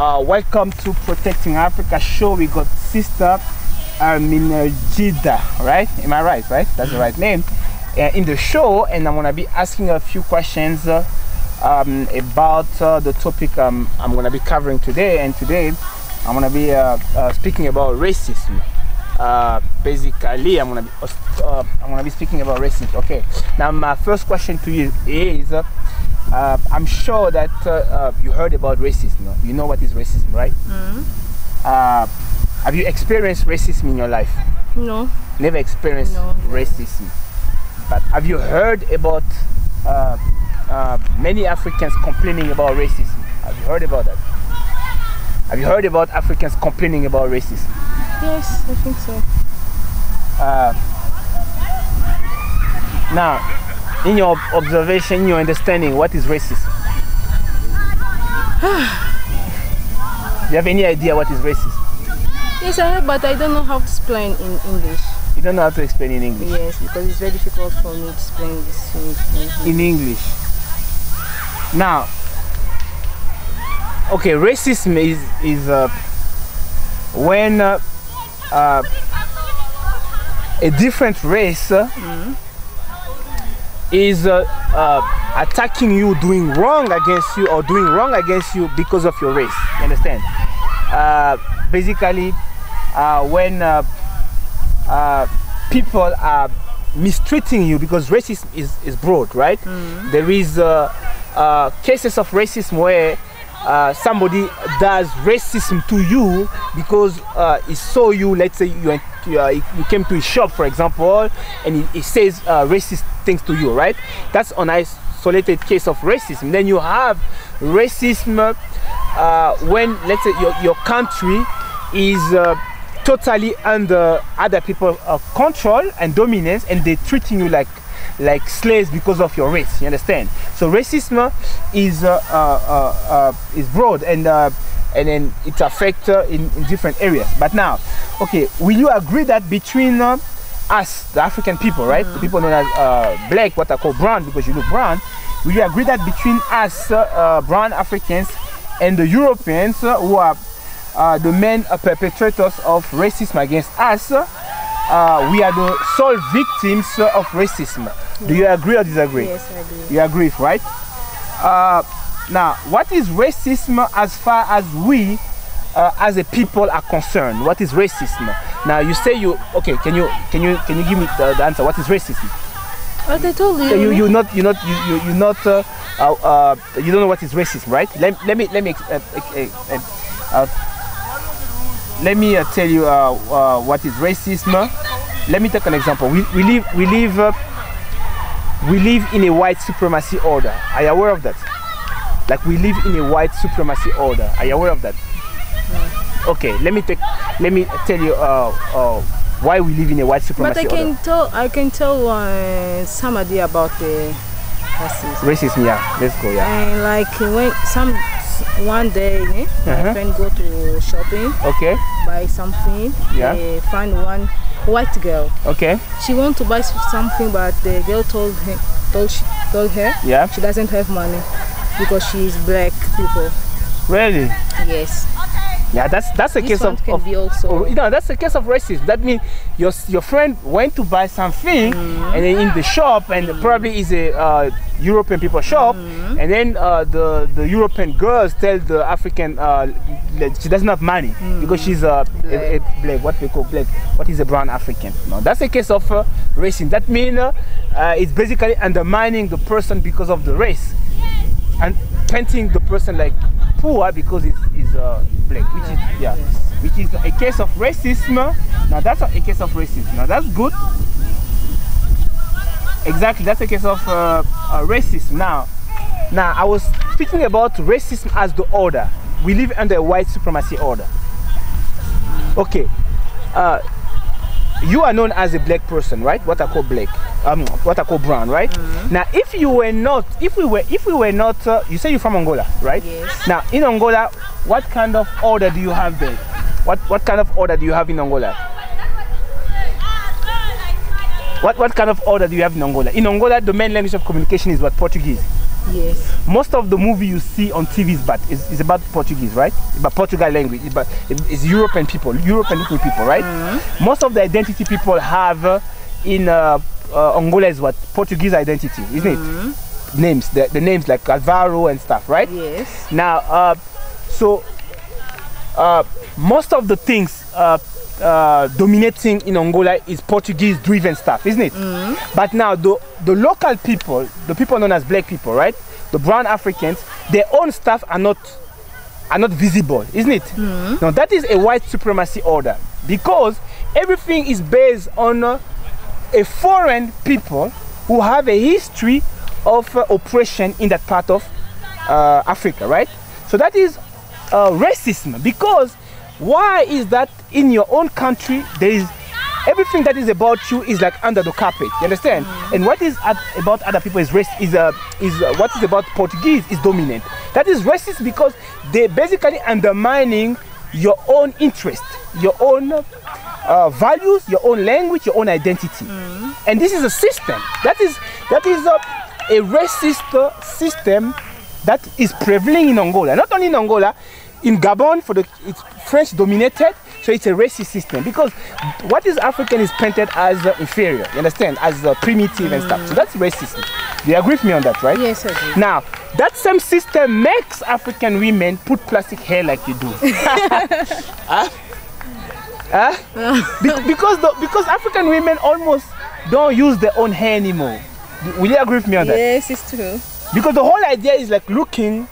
Welcome to Protecting Africa show. We got Sister Minajida, right? Am I right? Right? That's the right name. In the show, and I'm gonna be asking a few questions about the topic I'm gonna be covering today. And today, I'm gonna be speaking about racism. Basically, I'm gonna be speaking about racism. Okay. Now, my first question to you is. I'm sure that you heard about racism. You know what is racism, right? Have you experienced racism in your life? No. Never experienced racism. But have you heard about many Africans complaining about racism? Have you heard about that? Have you heard about Africans complaining about racism? Yes, I think so. Now, in your observation, your understanding, what is racism? Do you have any idea what is racism? Yes, I have, but I don't know how to explain in English. You don't know how to explain in English? Yes, because it's very difficult for me to explain this in English. Now, okay, racism is when a different race is attacking you, doing wrong against you, or doing wrong against you because of your race. You understand? Basically, when people are mistreating you, because racism is broad, right? There is cases of racism where somebody does racism to you because he saw you. Let's say you came to his shop, for example, and he says racist things to you, right? That's an isolated case of racism. Then you have racism when, let's say, your country is totally under other people's control and dominance, and they're treating you like slaves because of your race. You understand? So racism is broad, and then it affects in different areas. But now, okay, will you agree that between us, the African people, right, the people known as black, what I call brown because you look brown, will you agree that between us, brown Africans, and the Europeans who are the main perpetrators of racism against us, we are the sole victims of racism? Do you agree or disagree? Yes, I do. You agree, right? Now, what is racism as far as we as a people are concerned? What is racism? Now, you say okay. Can you give me the answer? What is racism? What I told you. You don't know what is racism, right? Let me tell you what is racism. Let me take an example. We live in a white supremacy order. Are you aware of that? Like, we live in a white supremacy order. Are you aware of that? No. Okay, let me tell you why we live in a white supremacy order. But I can tell some idea about the racism. Yeah, let's go. Yeah. And like when one day, my friend go to shopping. Okay. Buy something. Yeah. They find one white girl. Okay. She want to buy something, but the girl told her yeah, she doesn't have money because she is black people. Really? Yes. Yeah, that's a case of that's a case of racism. That means your friend went to buy something and then in the shop, and probably is a European people shop, and then the European girls tell the African she doesn't have money because she's a black, what we call black. What is a brown African? No, that's a case of racism. That means it's basically undermining the person because of the race, and painting the person like poor because it's black, which is a case of racism. Now that's a case of racism. Now that's good. Exactly, that's a case of racism. Now I was speaking about racism as the order. We live under a white supremacy order. Okay, you are known as a black person, right? What I call black, what I call brown, right? Now, if we were not, you say you're from Angola, right? Yes. Now, in Angola, what kind of order do you have there? What kind of order do you have in Angola? What kind of order do you have in Angola? In Angola, the main language of communication is what? Portuguese. Yes. Most of the movie you see on TV is about Portuguese, right? About Portugal language. It's European people, European people, right? Most of the identity people have in Angola is what? Portuguese identity, isn't it? Names, the names like Alvaro and stuff, right? Yes. Now, most of the things dominating in Angola is Portuguese-driven stuff, isn't it? But now the local people, the people known as black people, right? The brown Africans, their own stuff are not visible, isn't it? Now that is a white supremacy order because everything is based on a foreign people who have a history of oppression in that part of Africa, right? So that is racism. Because why is that in your own country there is everything that is about you is like under the carpet, you understand? And what is about other people is what is about Portuguese is dominant. That is racist because they basically undermining your own interest, your own values, your own language, your own identity. And this is a system that is a racist system that is prevailing in Angola. Not only in Angola, in Gabon, it's French dominated, so it's a racist system because what is African is painted as inferior, you understand, as primitive and stuff. So that's racism. Do you agree with me on that, right? Yes, I do. Now, that same system makes African women put plastic hair like you do. Because African women almost don't use their own hair anymore. Will you agree with me on that? Yes, it's true. Because the whole idea is like looking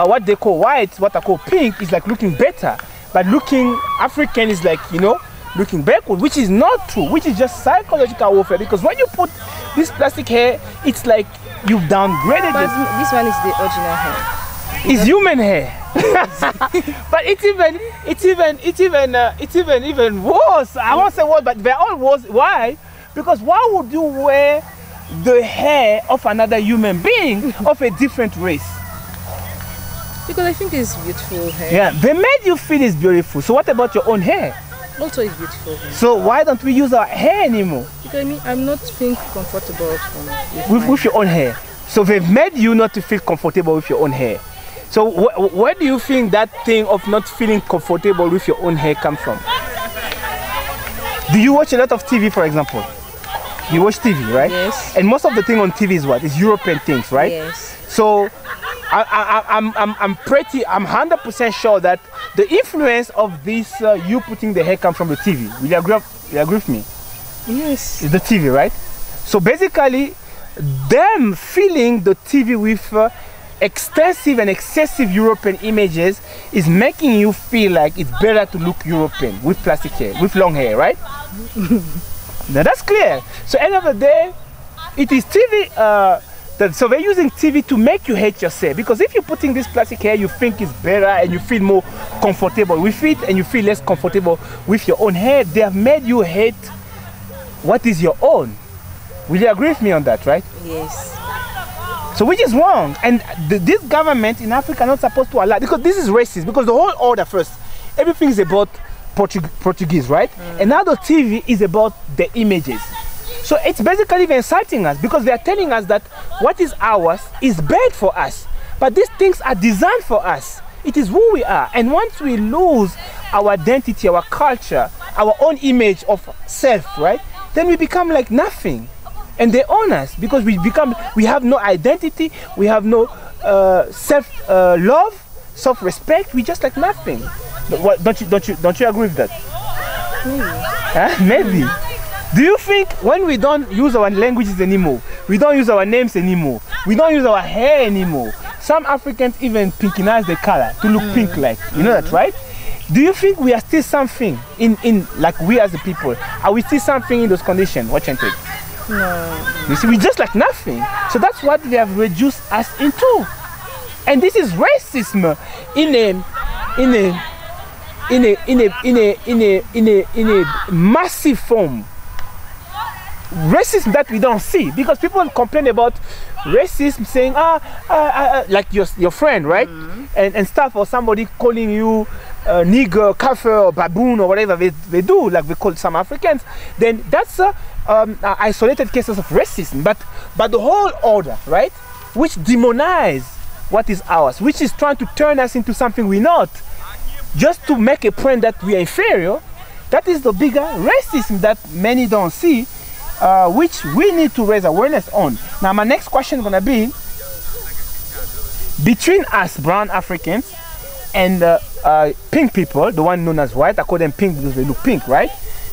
what they call white, what I call pink is like looking better, but looking African is like, you know, looking backward, which is not true, which is just psychological warfare. Because when you put this plastic hair, it's like you've downgraded But it. this one is the original hair. It's human hair. But it's even worse. I won't say worse, but they're all worse. Why? Because why would you wear the hair of another human being of a different race? Because I think it's beautiful hair. Yeah, they made you feel it's beautiful. So what about your own hair? Also, it's beautiful hair. So why don't we use our hair anymore? Because I mean, I'm not feeling comfortable with your own hair. So they've made you not to feel comfortable with your own hair. So where do you think that thing of not feeling comfortable with your own hair comes from? Do you watch a lot of TV, for example? You watch TV, right? Yes. And most of the thing on TV is what? It's European things, right? Yes. So I'm 100% sure that the influence of this you putting the hair comes from the TV. Will you agree with me? Yes. It's the TV, right? So basically, them filling the TV with extensive and excessive European images is making you feel like it's better to look European with plastic hair, with long hair, right? Now that's clear. So end of the day, it is TV. So they're using TV to make you hate yourself, because if you're putting this plastic hair, you think it's better and you feel more comfortable with it, and you feel less comfortable with your own hair. They have made you hate what is your own. Will you agree with me on that, right? Yes. So which is wrong, and this government in Africa are not supposed to allow, because this is racist, because the whole order first, everything is about Portuguese, right? And now the TV is about the images. So it's basically insulting us, because they are telling us that what is ours is bad for us. But these things are designed for us. It is who we are. And once we lose our identity, our culture, our own image of self, right? Then we become like nothing. And they own us, because we have no identity, we have no self-love, self-respect. We just like nothing. What, don't you agree with that? Maybe. Huh? Maybe. Do you think when we don't use our languages anymore, we don't use our names anymore, we don't use our hair anymore, some Africans even pinkinize the color to look pink like, you know that, right? Do you think we are still something in like we as the people? Are we still something in those conditions? Watch and take. No. You see, we just like nothing. So that's what they have reduced us into. And this is racism in a massive form. Racism that we don't see, because people complain about racism, saying like your friend, right? And stuff, or somebody calling you nigger, kafir, or baboon, or whatever they do, like we call some Africans. Then that's isolated cases of racism, but the whole order, right? which demonize what is ours, which is trying to turn us into something we're not, just to make a point that we are inferior. That is the bigger racism that many don't see, which we need to raise awareness on. Now my next question is going to be, between us brown Africans and pink people, the one known as white, I call them pink because they look pink, right?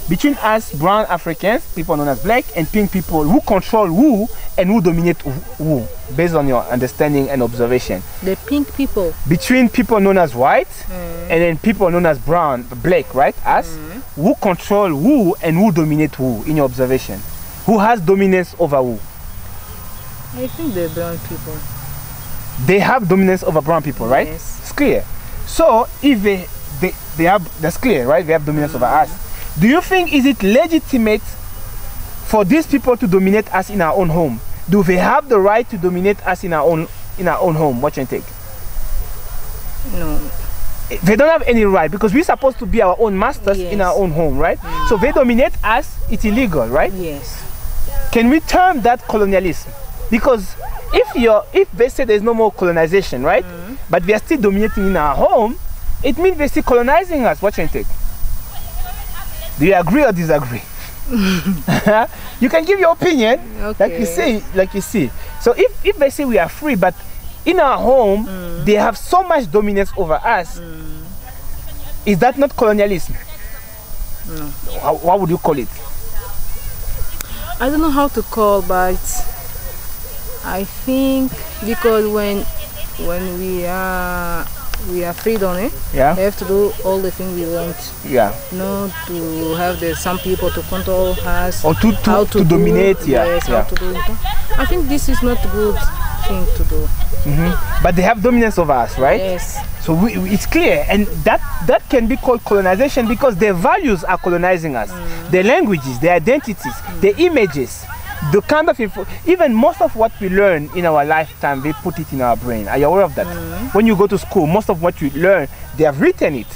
Between us brown Africans, people known as black, and pink people, who control who and who dominate who, based on your understanding and observation? The pink people. Between people known as white and then people known as brown, black, right? Us, who control who and who dominate who in your observation? Who has dominance over who? I think the brown people. They have dominance over brown people, right? Yes. It's clear. So if they have, that's clear, right? They have dominance over us. Do you think is it legitimate for these people to dominate us in our own home? Do they have the right to dominate us in our own home? What do you think? No. They don't have any right, because we're supposed to be our own masters in our own home, right? So they dominate us, it's illegal, right? Yes. Can we term that colonialism? Because if they say there's no more colonization, right? But we are still dominating in our home, it means they're still colonizing us. What do you think? Do you agree or disagree? You can give your opinion, like you see. So if they say we are free, but in our home they have so much dominance over us, is that not colonialism? No. What would you call it? I don't know how to call, but I think because when we are freedom, we have to do all the things we want. Not to have some people to control us or to dominate. How to do it. I think this is not a good thing to do. But they have dominance over us, right? Yes. So it's clear, and that can be called colonization, because their values are colonizing us. Their languages, their identities, their images, the kind of even most of what we learn in our lifetime, they put it in our brain. Are you aware of that? When you go to school, most of what you learn, they have written it.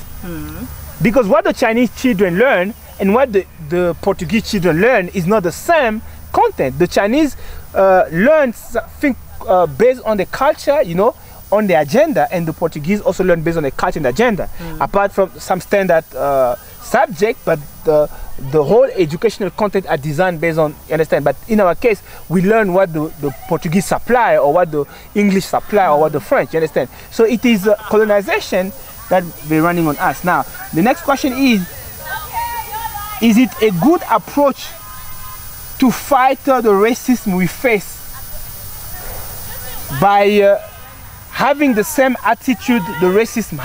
Because what the Chinese children learn and what the Portuguese children learn is not the same content. The Chinese learn think based on the culture, on the agenda, and the Portuguese also learn based on the culture and agenda. Apart from some standard subject, but the whole educational content are designed based on, you understand? But in our case, we learn what the Portuguese supply, or what the English supply, or what the French, you understand? So it is colonization that they're running on us. Now, the next question is it a good approach to fight the racism we face by having the same attitude the racism